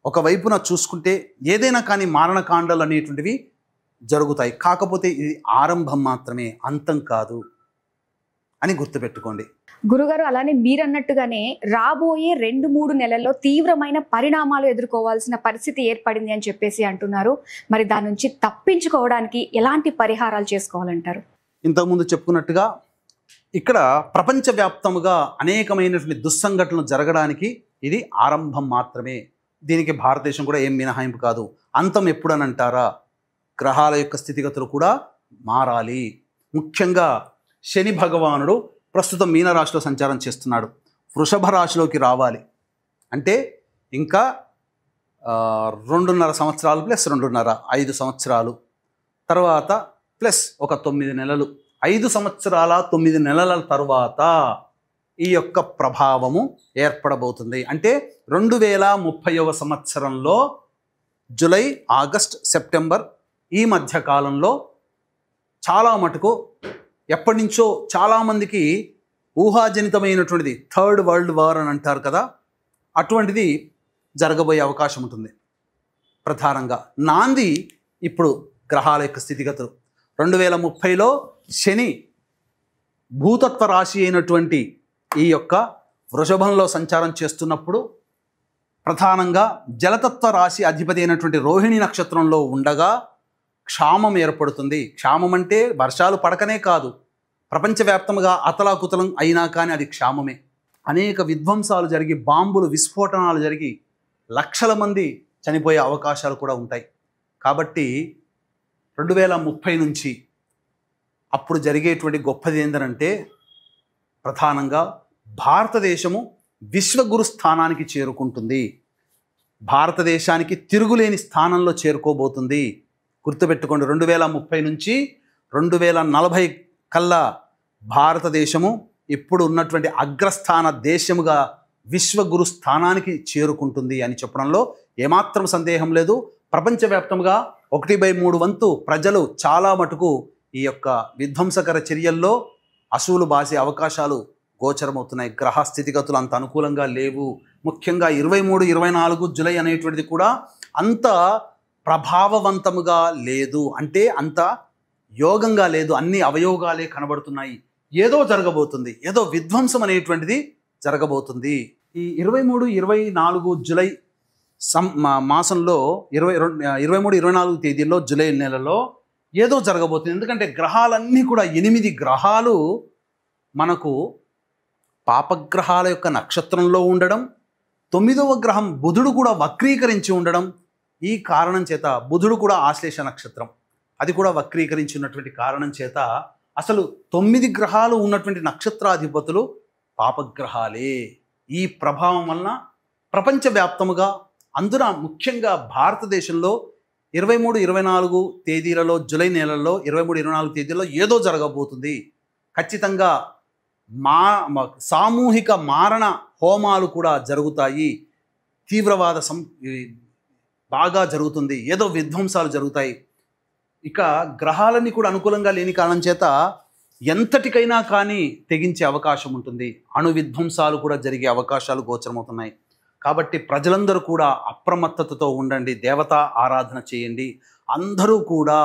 ఒకవైపున చూసుకుంటే ఏదైనా కానీ మారణకాండాలు అనేటువంటివి జరుగుతాయి. కాకపోతే ఇది ఆరంభం మాత్రమే, అంతం కాదు అని గుర్తుపెట్టుకోండి. గురుగారు, అలానే మీరన్నట్టుగానే రాబోయే 2-3 నెలల్లో తీవ్రమైన పరిణామాలు ఎదుర్కోవాల్సిన పరిస్థితి ఏర్పడింది అని చెప్పేసి అంటున్నారు. మరి దాని నుంచి తప్పించుకోవడానికి ఎలాంటి పరిహారాలు చేసుకోవాలంటారు? ఇంతకుముందు చెప్పుకున్నట్టుగా ఇక్కడ ప్రపంచవ్యాప్తముగా అనేకమైనటువంటి దుస్సంఘటనలు జరగడానికి ఇది ఆరంభం మాత్రమే. దీనికి భారతదేశం కూడా ఏం మినహాయింపు కాదు. అంతం ఎప్పుడని అంటారా, గ్రహాల యొక్క స్థితిగతులు కూడా మారాలి. ముఖ్యంగా శని భగవానుడు ప్రస్తుతం మీనరాశిలో సంచారం చేస్తున్నాడు. వృషభ రాశిలోకి రావాలి అంటే ఇంకా 2.5 సంవత్సరాలు ప్లస్ 2.5 5 సంవత్సరాలు తర్వాత ప్లస్ ఒక 9 నెలలు, 5 సంవత్సరాల 9 నెలల తర్వాత ఈ యొక్క ప్రభావము ఏర్పడబోతుంది. అంటే 2030వ సంవత్సరంలో జూలై, ఆగస్ట్, సెప్టెంబర్ ఈ మధ్య కాలంలో చాలా మటుకు ఎప్పటి నుంచో చాలామందికి ఊహాజనితమైనటువంటిది థర్డ్ వరల్డ్ వార్ అని అంటారు కదా, అటువంటిది జరగబోయే అవకాశం ఉంటుంది. ప్రధానంగా నాంది ఇప్పుడు గ్రహాల యొక్క స్థితిగతులు 2030లో శని భూతత్వ రాశి అయినటువంటి ఈ యొక్క వృషభంలో సంచారం చేస్తున్నప్పుడు ప్రధానంగా జలతత్వ రాశి అధిపతి అయినటువంటి రోహిణి నక్షత్రంలో ఉండగా క్షామం ఏర్పడుతుంది. క్షామం అంటే వర్షాలు పడకనే కాదు, ప్రపంచవ్యాప్తంగా అతలాకుతలం అయినా కానీ అది క్షామమే. అనేక విధ్వంసాలు జరిగి, బాంబులు విస్ఫోటనాలు జరిగి లక్షల మంది చనిపోయే అవకాశాలు కూడా ఉంటాయి. కాబట్టి 2030 నుంచి అప్పుడు జరిగేటువంటి గొప్పది ఏంటంటే ప్రధానంగా భారతదేశము విశ్వగురు స్థానానికి చేరుకుంటుంది. భారతదేశానికి తిరుగులేని స్థానంలో చేరుకోబోతుంది. గుర్తుపెట్టుకోండి, 2030 నుంచి 2040 కల్లా భారతదేశము ఇప్పుడు ఉన్నటువంటి అగ్రస్థాన దేశముగా విశ్వగురు స్థానానికి చేరుకుంటుంది అని చెప్పడంలో ఏమాత్రం సందేహం లేదు. ప్రపంచవ్యాప్తంగా 1/3 వంతు ప్రజలు చాలా మటుకు ఈ యొక్క విధ్వంసకర చర్యల్లో అసూలు బాసే అవకాశాలు గోచరమవుతున్నాయి. గ్రహ స్థితిగతులు అంత అనుకూలంగా లేవు. ముఖ్యంగా 23-24 జూలై అనేటువంటిది కూడా అంత ప్రభావవంతముగా లేదు, అంటే అంత యోగంగా లేదు. అన్ని అవయోగాలే కనబడుతున్నాయి. ఏదో జరగబోతుంది, ఏదో విధ్వంసం అనేటువంటిది జరగబోతుంది. ఈ 23-24 జూలై మాసంలో 23-24 తేదీల్లో జూలై నెలలో ఏదో జరగబోతుంది. ఎందుకంటే గ్రహాలన్నీ కూడా 8 గ్రహాలు మనకు పాపగ్రహాల యొక్క నక్షత్రంలో ఉండడం, 9వ గ్రహం బుధుడు కూడా వక్రీకరించి ఉండడం, ఈ కారణం చేత బుధుడు కూడా ఆశ్లేష నక్షత్రం, అది కూడా వక్రీకరించి ఉన్నటువంటి కారణం చేత అసలు 9 గ్రహాలు ఉన్నటువంటి నక్షత్రాధిపతులు పాపగ్రహాలే. ఈ ప్రభావం వలన ప్రపంచవ్యాప్తముగా అందున ముఖ్యంగా భారతదేశంలో 23, 24 తేదీలలో, జూలై నెలలో 23, 24 తేదీలలో ఏదో జరగబోతుంది. ఖచ్చితంగా సామూహిక మారణ హోమాలు కూడా జరుగుతాయి. తీవ్రవాద బాగా జరుగుతుంది. ఏదో విధ్వంసాలు జరుగుతాయి. ఇక గ్రహాలన్నీ కూడా అనుకూలంగా లేని కారణం చేత ఎంతటికైనా కానీ తెగించే అవకాశం ఉంటుంది. అణు విధ్వంసాలు కూడా జరిగే అవకాశాలు గోచరమవుతున్నాయి. కాబట్టి ప్రజలందరూ కూడా అప్రమత్తతతో ఉండండి. దేవతా ఆరాధన చేయండి. అందరూ కూడా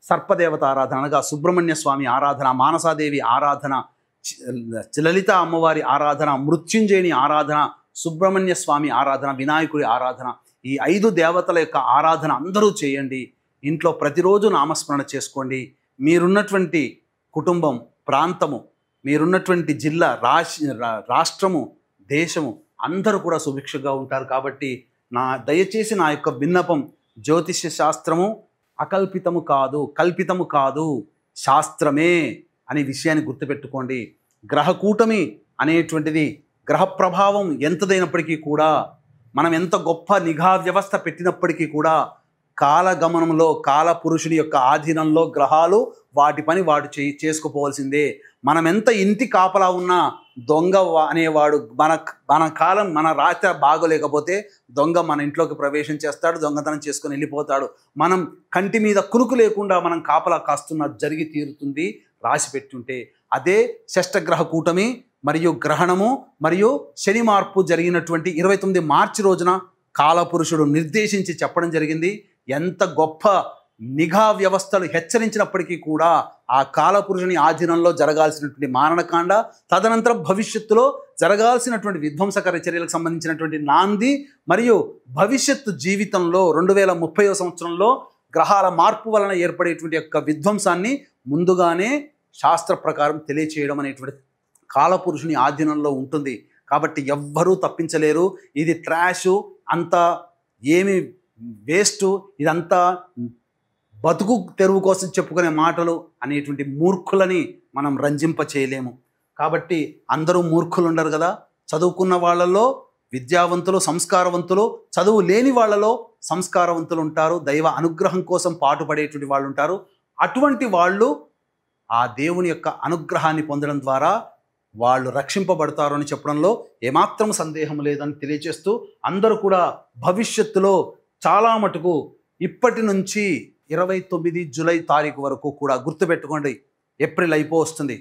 సర్పదేవత ఆరాధన అనగా సుబ్రహ్మణ్య స్వామి ఆరాధన, మానసాదేవి ఆరాధన, లలిత అమ్మవారి ఆరాధన, మృత్యుంజయుని ఆరాధన, సుబ్రహ్మణ్య స్వామి ఆరాధన, వినాయకుడి ఆరాధన, ఈ 5 దేవతల యొక్క ఆరాధన అందరూ చేయండి. ఇంట్లో ప్రతిరోజు నామస్మరణ చేసుకోండి. మీరున్నటువంటి కుటుంబం, ప్రాంతము, మీరున్నటువంటి జిల్లా, రాష్ట్రము, దేశము అందరూ కూడా సుభిక్షంగా ఉంటారు. కాబట్టి దయచేసి నా యొక్క విన్నపం, జ్యోతిష్య శాస్త్రము అకల్పితము కాదు, కల్పితము కాదు, శాస్త్రమే అనే విషయాన్ని గుర్తుపెట్టుకోండి. గ్రహ కూటమి అనేటువంటిది గ్రహ ప్రభావం ఎంతదైనప్పటికీ కూడా, మనం ఎంత గొప్ప నిఘా వ్యవస్థ పెట్టినప్పటికీ కూడా, కాలగమనంలో కాలపురుషుని యొక్క ఆధీనంలో గ్రహాలు వాటి పని వాడు చేసుకుపోవాల్సిందే. మనం ఎంత ఇంటి కాపలా ఉన్నా దొంగ అనేవాడు మన కాలం, మన రాత్రి బాగోలేకపోతే దొంగ మన ఇంట్లోకి ప్రవేశం చేస్తాడు, దొంగతనం చేసుకొని వెళ్ళిపోతాడు. మనం కంటి మీద కునుకు లేకుండా మనం కాపలా కాస్తున్న జరిగి తీరుతుంది రాసి పెట్టుంటే. అదే షష్టగ్రహ కూటమి మరియు గ్రహణము మరియు శని మార్పు జరిగినటువంటి 29 మార్చి రోజున కాలపురుషుడు నిర్దేశించి చెప్పడం జరిగింది. ఎంత గొప్ప నిఘా వ్యవస్థలు హెచ్చరించినప్పటికీ కూడా ఆ కాలపురుషుని ఆధీనంలో జరగాల్సినటువంటి మారణకాండ, తదనంతరం భవిష్యత్తులో జరగాల్సినటువంటి విధ్వంసకర చర్యలకు సంబంధించినటువంటి నాంది మరియు భవిష్యత్తు జీవితంలో 2030వ సంవత్సరంలో గ్రహాల మార్పు వలన ఏర్పడేటువంటి యొక్క విధ్వంసాన్ని ముందుగానే శాస్త్ర ప్రకారం తెలియచేయడం అనేటువంటి కాలపురుషుని ఆధీనంలో ఉంటుంది. కాబట్టి ఎవ్వరూ తప్పించలేరు. ఇది ట్రాషు, అంతా ఏమి వేస్టు, ఇదంతా బతుకు తెరువు కోసం చెప్పుకునే మాటలు అనేటువంటి మూర్ఖులని మనం రంజింప చేయలేము. కాబట్టి అందరూ మూర్ఖులు ఉండరు కదా. చదువుకున్న వాళ్ళలో విద్యావంతులు, సంస్కారవంతులు, చదువు లేని వాళ్ళలో సంస్కారవంతులు ఉంటారు. దైవ అనుగ్రహం కోసం పాటుపడేటువంటి వాళ్ళు ఉంటారు. అటువంటి వాళ్ళు ఆ దేవుని యొక్క అనుగ్రహాన్ని పొందడం ద్వారా వాళ్ళు రక్షింపబడతారు అని చెప్పడంలో ఏమాత్రం సందేహం లేదని తెలియజేస్తూ, అందరూ కూడా భవిష్యత్తులో చాలా మటుకు ఇప్పటి నుంచి 29 జూలై తారీఖు వరకు కూడా గుర్తుపెట్టుకోండి. ఏప్రిల్ అయిపోవస్తుంది,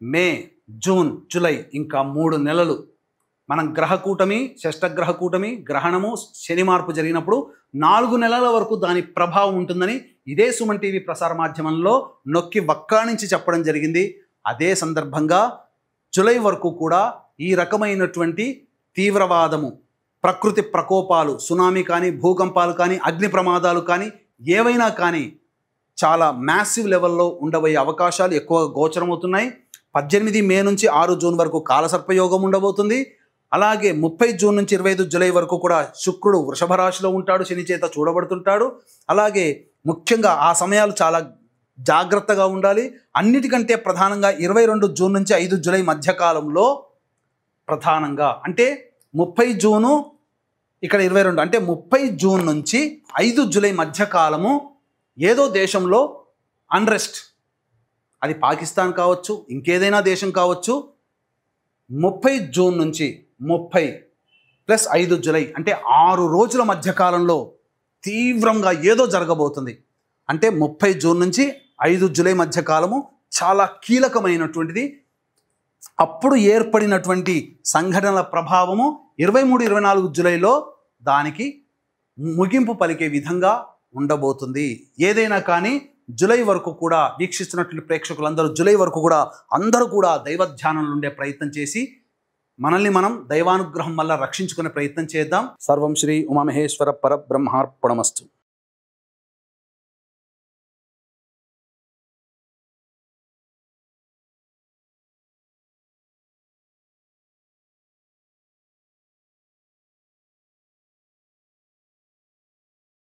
మే, జూన్, జూలై, ఇంకా 3 నెలలు మనం గ్రహ కూటమి, షష్టగ్రహ కూటమి, గ్రహణము, శని మార్పు జరిగినప్పుడు 4 నెలల వరకు దాని ప్రభావం ఉంటుందని ఇదే సుమన్ టీవీ ప్రసార మాధ్యమంలో నొక్కి వక్కాణించి చెప్పడం జరిగింది. అదే సందర్భంగా జూలై వరకు కూడా ఈ రకమైనటువంటి తీవ్రవాదము, ప్రకృతి ప్రకోపాలు, సునామీ కానీ, భూకంపాలు కానీ, అగ్ని ప్రమాదాలు కానీ, ఏవైనా కానీ చాలా మ్యాసివ్ లెవెల్లో ఉండబోయే అవకాశాలు ఎక్కువగా గోచరమవుతున్నాయి. 18 మే నుంచి 6 జూన్ వరకు కాలసర్పయోగం ఉండబోతుంది. అలాగే 30 జూన్ నుంచి 25 జూలై వరకు కూడా శుక్రుడు వృషభ రాశిలో ఉంటాడు, శని చేత చూడబడుతుంటాడు. అలాగే ముఖ్యంగా ఆ సమయాలు చాలా జాగ్రత్తగా ఉండాలి. అన్నిటికంటే ప్రధానంగా 22 జూన్ నుంచి 5 జూలై మధ్యకాలంలో ప్రధానంగా, అంటే 30 జూను ఇక్కడ 22, అంటే 30 జూన్ నుంచి 5 జూలై మధ్యకాలము ఏదో దేశంలో అన్రెస్ట్, అది పాకిస్తాన్ కావచ్చు, ఇంకేదైనా దేశం కావచ్చు, 30 జూన్ నుంచి 30 ప్లస్ 5 జూలై అంటే 6 రోజుల మధ్యకాలంలో తీవ్రంగా ఏదో జరగబోతుంది. అంటే 30 జూన్ నుంచి 5 జూలై మధ్యకాలము చాలా కీలకమైనటువంటిది. అప్పుడు ఏర్పడినటువంటి సంఘటనల ప్రభావము 23, 24 జూలైలో దానికి ముగింపు పలికే విధంగా ఉండబోతుంది. ఏదైనా కానీ జూలై వరకు కూడా వీక్షిస్తున్నటువంటి ప్రేక్షకులందరూ జూలై వరకు కూడా అందరూ కూడా దైవ ధ్యానంలో ఉండే ప్రయత్నం చేసి మనల్ని మనం దైవానుగ్రహం వల్ల రక్షించుకునే ప్రయత్నం చేద్దాం. సర్వం శ్రీ ఉమామహేశ్వర పరబ్రహ్మార్పణమస్తు.